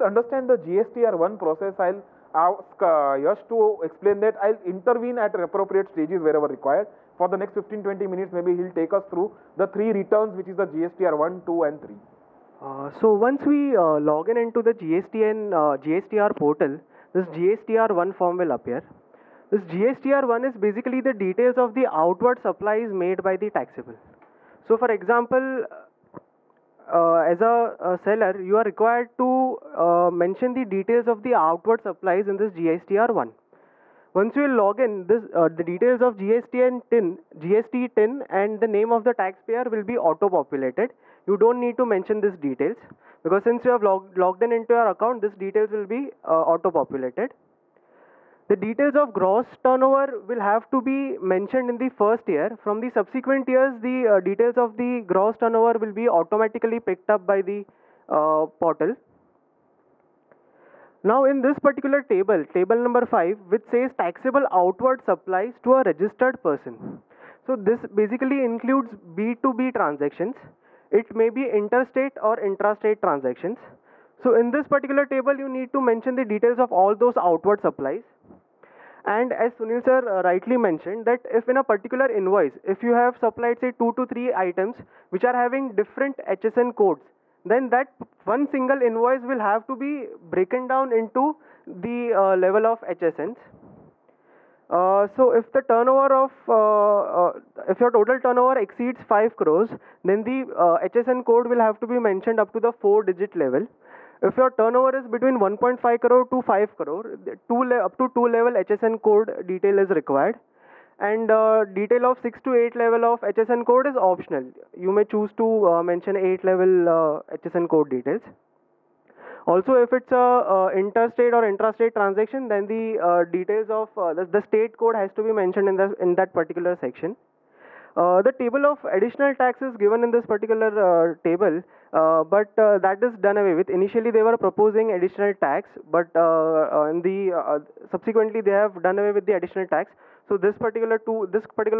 understand the GSTR1 process, I'll ask Yash to explain that. I'll intervene at appropriate stages wherever required. For the next 15-20 minutes, maybe he'll take us through the three returns, which is the GSTR1, 2 and 3. So once we log in into the GSTR portal, this GSTR1 form will appear. This GSTR1 is basically the details of the outward supplies made by the taxable. So for example, as a seller, you are required to mention the details of the outward supplies in this GSTR1. Once you log in, the details of GST TIN and the name of the taxpayer will be auto-populated. You don't need to mention these details because since you have logged in into your account, these details will be auto-populated. The details of gross turnover will have to be mentioned in the first year. From the subsequent years, the details of the gross turnover will be automatically picked up by the portal. Now in this particular table, table number 5, which says taxable outward supplies to a registered person. So this basically includes B2B transactions. It may be interstate or intrastate transactions. So in this particular table, you need to mention the details of all those outward supplies. And as Sunil sir rightly mentioned, that if in a particular invoice, if you have supplied say 2 to 3 items which are having different HSN codes, then that one single invoice will have to be broken down into the level of HSNs. So if the turnover of, if your total turnover exceeds 5 crores, then the HSN code will have to be mentioned up to the 4-digit level. If your turnover is between 1.5 crore to 5 crore, up to 2 level HSN code detail is required. And detail of 6 to 8 level of HSN code is optional. You may choose to mention 8 level HSN code details. Also, if it's a interstate or intrastate transaction, then the details of the state code has to be mentioned in that particular section. The table of additional tax is given in this particular table, but that is done away with. Initially, they were proposing additional tax, but subsequently they have done away with the additional tax. So this particular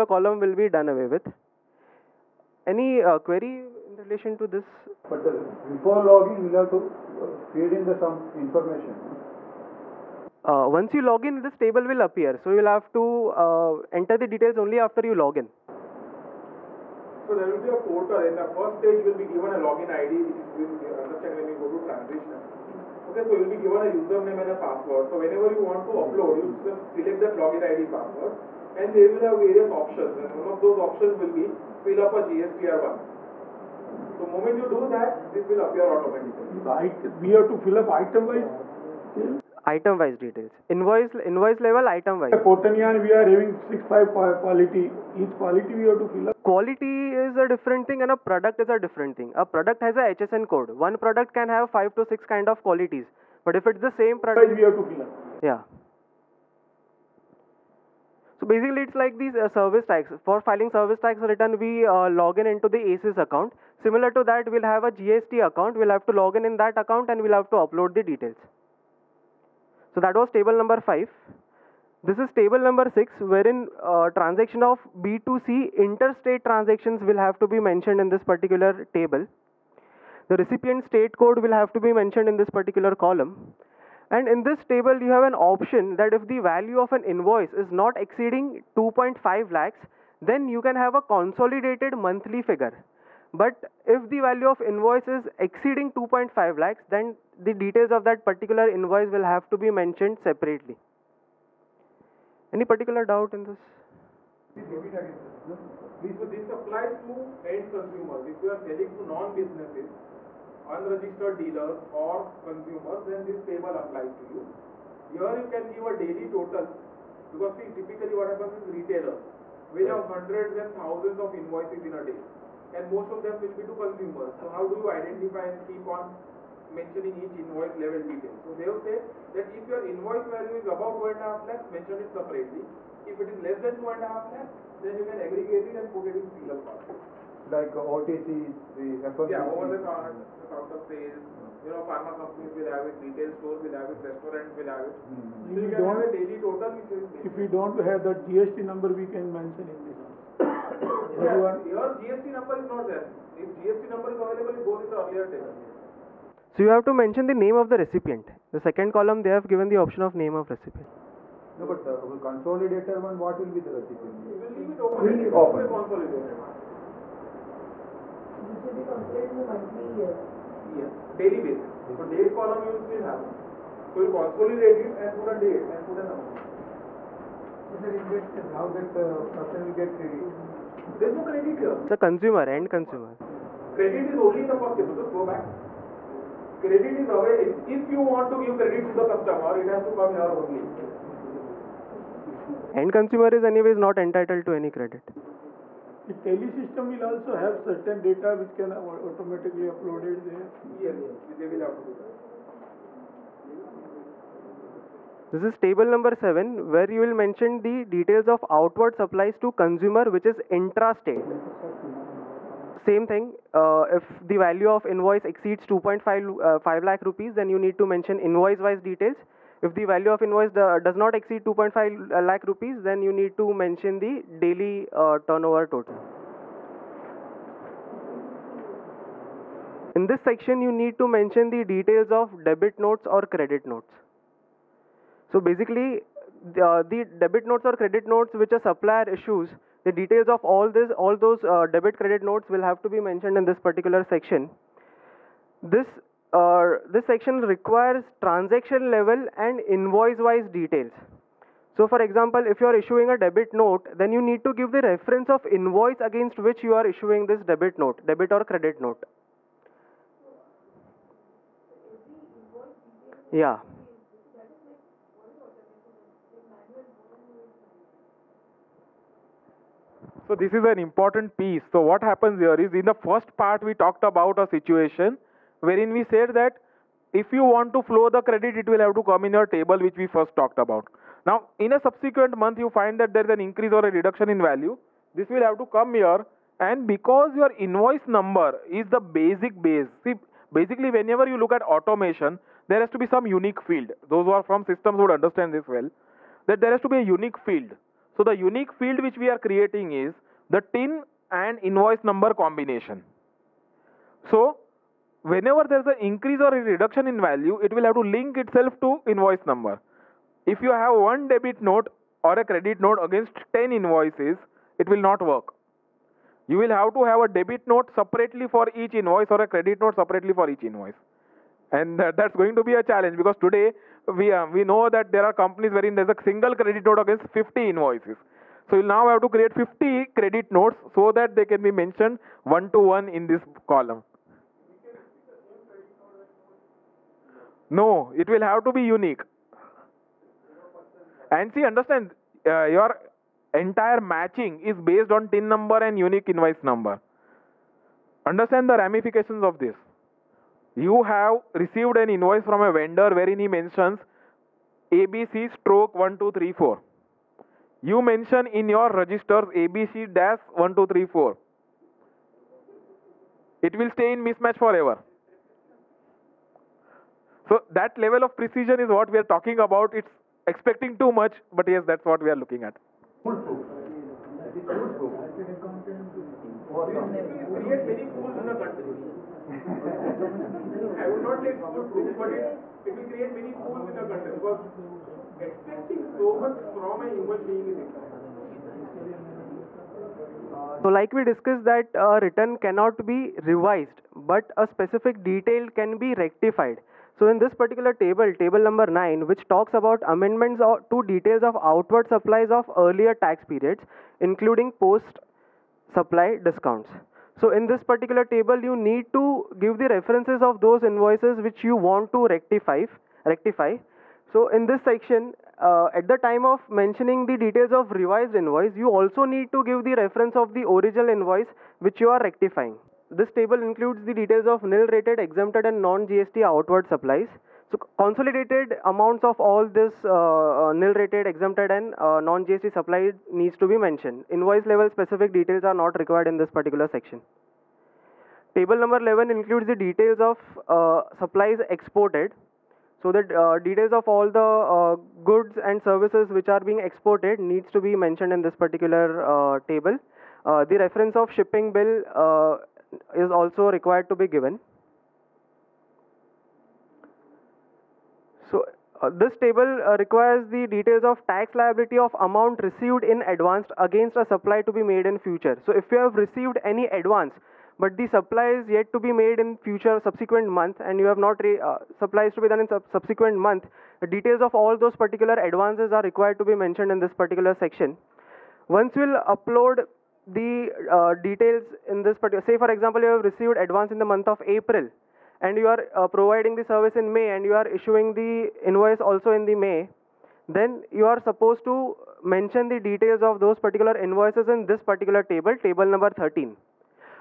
column will be done away with. Any query in relation to this? But before logging, we'll have to feed in some information. Once you log in, this table will appear. So you'll have to enter the details only after you log in. So there will be a portal. In the first stage, you will be given a login ID, which is you understand when you go to transition. Okay, so you will be given a username and a password. So whenever you want to upload, you just select that login ID password, and they will have various options. And one of those options will be fill up a GSTR1. So the moment you do that, this will appear automatically. We have to fill up item-wise. Item-wise details. Invoice level, item-wise. Cotanyan, we are having 6-5 quality. Each quality we have to fill up. Quality is a different thing and a product is a different thing. A product has a HSN code. One product can have 5 to 6 kind of qualities. But if it's the same product, we have to fill up. Yeah. So basically it's like these service tax. For filing service tax return, we log in into the ACES account. Similar to that, we'll have a GST account. We'll have to log in that account and we'll have to upload the details. So that was table number 5. This is table number 6, wherein transaction of B2C interstate transactions will have to be mentioned in this particular table. The recipient state code will have to be mentioned in this particular column. And in this table, you have an option that if the value of an invoice is not exceeding 2.5 lakhs, then you can have a consolidated monthly figure. But if the value of invoice is exceeding 2.5 lakhs, then the details of that particular invoice will have to be mentioned separately. Any particular doubt in this? This applies to end consumers. If you are selling to non-businesses, unregistered dealers or consumers, then this table applies to you. Here you can give a daily total, because see, typically what happens is retailers will have hundreds and thousands of invoices in a day, and most of them will be to consumers. So how do you identify and keep on mentioning each invoice level detail? So they will say that if your invoice value is above 2.5 lakhs, mention it separately. If it is less than 2.5 lakhs, then you can aggregate it and put it in single part. Like OTC, the FMCG. Yeah, over the counter sales. You know, pharma companies will have it, retail stores will have it, restaurants will have it. So you can have a daily total which is. If we don't have that GST number, we can mention in this. Yeah, your GST number is not there. If GST number is available, it goes in the earlier table. So you have to mention the name of the recipient. The second column, they have given the option of name of recipient. No, but consolidator one, what will be the recipient? We'll leave it open. Leave it open. Consolidated. This should be calculated in the monthly year. Yes, daily basis. So date column you will still have. So you consolidate it and put a date and put a number. Now that person will get credit. There's no credit here. The consumer, end consumer. Credit is only in the first table. Just go back. Credit is away. If you want to give credit to the customer, it has to come here only. End consumer is anyways not entitled to any credit. The tally system will also have certain data which can automatically uploaded there. Yes, they will have to do that. This is table number 7, where you will mention the details of outward supplies to consumer, which is intra-state. Same thing, if the value of invoice exceeds 2.5 lakh rupees, then you need to mention invoice-wise details. If the value of invoice does not exceed 2.5 lakh rupees, then you need to mention the daily turnover total. In this section, you need to mention the details of debit notes or credit notes. So basically, the debit notes or credit notes which a supplier issues, the details of all those debit credit notes will have to be mentioned in this particular section. This section requires transaction level and invoice-wise details. So for example, if you are issuing a debit note, then you need to give the reference of invoice against which you are issuing this debit note, debit or credit note. Yeah. So this is an important piece. So what happens here is, in the first part we talked about a situation wherein we said that if you want to flow the credit, it will have to come in your table which we first talked about. Now in a subsequent month you find that there is an increase or a reduction in value. This will have to come here, and because your invoice number is the basic base. See, basically whenever you look at automation, there has to be some unique field. Those who are from systems would understand this well, that there has to be a unique field. So the unique field which we are creating is the TIN and invoice number combination. So whenever there is an increase or a reduction in value, it will have to link itself to invoice number. If you have one debit note or a credit note against 10 invoices, it will not work. You will have to have a debit note separately for each invoice or a credit note separately for each invoice. And that's going to be a challenge, because today we know that there are companies wherein there's a single credit note against 50 invoices. So you'll now have to create 50 credit notes so that they can be mentioned one to one in this column. No, it will have to be unique. And see, understand, your entire matching is based on TIN number and unique invoice number. Understand the ramifications of this. You have received an invoice from a vendor wherein he mentions ABC stroke 1234. You mention in your registers ABC dash 1234. It will stay in mismatch forever. So that level of precision is what we are talking about. It's expecting too much, but yes, that's what we are looking at. It will create many pools in the country. I would not say foolproof, but it will create many pools in the country, because expecting so much from a human being is impossible. So like we discussed that a return cannot be revised, but a specific detail can be rectified. So in this particular table, table number 9, which talks about amendments to details of outward supplies of earlier tax periods, including post-supply discounts. So in this particular table, you need to give the references of those invoices which you want to rectify. So in this section, at the time of mentioning the details of revised invoice, you also need to give the reference of the original invoice which you are rectifying. This table includes the details of nil rated, exempted and non-GST outward supplies. So consolidated amounts of all this nil rated, exempted and non-GST supply needs to be mentioned. Invoice level specific details are not required in this particular section. Table number 11 includes the details of supplies exported. So the details of all the goods and services which are being exported needs to be mentioned in this particular table. The reference of shipping bill is also required to be given. So this table requires the details of tax liability of amount received in advance against a supply to be made in future. So if you have received any advance, but the supply is yet to be made in future subsequent month, and you have not supplies to be done in subsequent month, the details of all those particular advances are required to be mentioned in this particular section. Once you will upload the details in this particular, say for example, you have received advance in the month of April, and you are providing the service in May, and you are issuing the invoice also in the May, then you are supposed to mention the details of those particular invoices in this particular table, table number 13.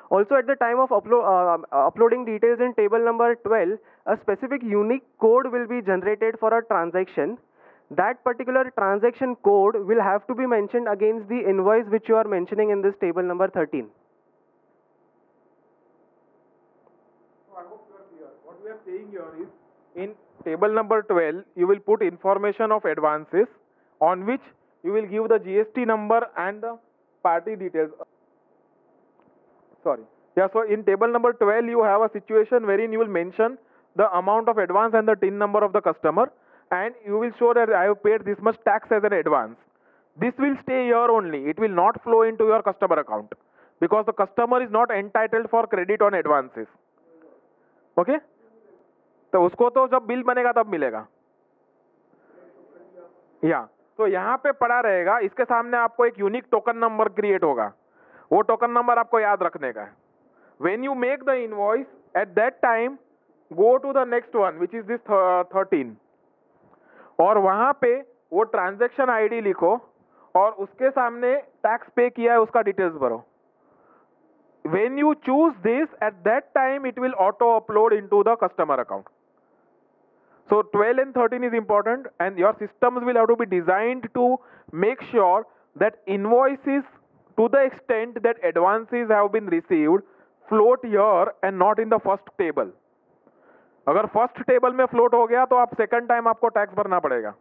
Also, at the time of uploading details in table number 12, a specific unique code will be generated for a transaction. That particular transaction code will have to be mentioned against the invoice which you are mentioning in this table number 13. So I hope you are clear. What we are saying here is, in table number 12, you will put information of advances on which you will give the GST number and the party details. Sorry. Yeah, so in table number 12, you have a situation wherein you will mention the amount of advance and the TIN number of the customer, and you will show that I have paid this much tax as an advance. This will stay here only. It will not flow into your customer account because the customer is not entitled for credit on advances. Okay? तो उसको तो जब bill बनेगा तब मिलेगा. या तो यहाँ पे पड़ा रहेगा, इसके सामने आपको एक यूनिक टोकन नंबर क्रिएट होगा. वो टोकन नंबर आपको याद रखने का है. When you make the invoice, at that time go to the next one which is this 13, और वहां पे वो ट्रांजैक्शन आईडी लिखो और उसके सामने टैक्स पे किया है उसका डिटेल्स भरो. When you choose this, at that time it will auto upload into the customer account. So 12 and 13 is important, and your systems will have to be designed to make sure that invoices, to the extent that advances have been received, float here and not in the first table. अगर first table में float हो गया तो आप second time आपको tax भरना पड़ेगा.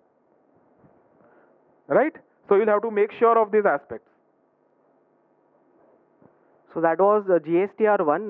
Right? So you'll have to make sure of these aspects. So that was GSTR1.